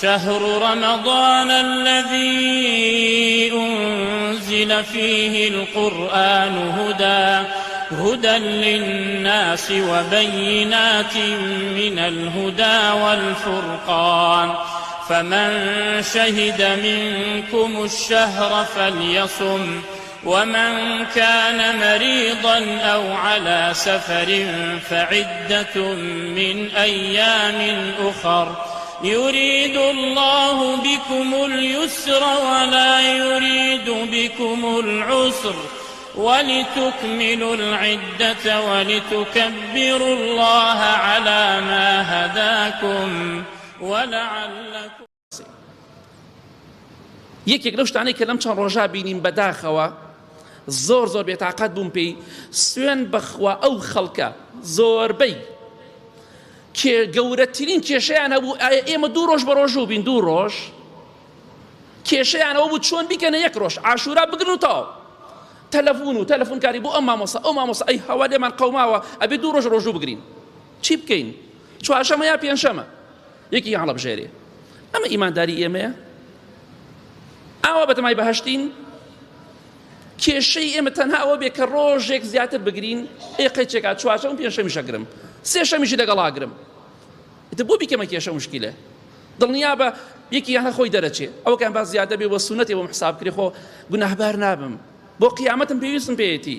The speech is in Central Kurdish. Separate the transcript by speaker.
Speaker 1: شهر رمضان الذي أنزل فيه القرآن هدى للناس وبينات من الهدى والفرقان فمن شهد منكم الشهر فليصم ومن كان مريضا أو على سفر فعدة من أيام أخر يريد الله بكم اليسر ولا يريد بكم العسر ولتكملوا العدة ولتكبروا الله على ما هداكم ولعلكم.
Speaker 2: یەکێک لەو شتانەی کە لەم چەند ڕۆژە بینیم بەداخەوە زۆر بێتاقەت بووم پێی سوێن بەخوا ئەو خەڵکە زۆربەی گەورەترین کێشەیان هەبوو ئێمە 2 ڕۆژ بە ڕۆژوو بین 2 ڕۆژ کێشەیانەوە بوو چۆن بیکەنە 1 ڕۆژ عاشورا بگرن و تەواو تەلەفۆنکاری بۆ ئەم مامۆسا ئەی هەوا لێمان قەوماوە ئەبێ 2 ڕۆژ ڕۆژوو بگرین چی بکەین چوارشەمە یا پێنجشەمە یەکی هەڵەبژێرێ ئەمە ئیمانداری ئێمەیە ئاوا بەتەمای بەهەشتین کێشەی ئێمە تەنها ئەوە بێ کە ڕۆژێک زیاتر بگرین قەیچێکا چوارشەم و پێنجشەمیشە گرم سێشەمیشی لەگەڵا گرم ئێتە بۆ بیکەمە کێشە مشکلە دڵنیا بە یەکی یانە خۆی دەرەچێ ئەوەکان باز زیادە بێ بۆ سونەتێ بۆم حساب کرێ خۆ گوناهبار نابم بۆ قیامەتم پێویستم پێیەتی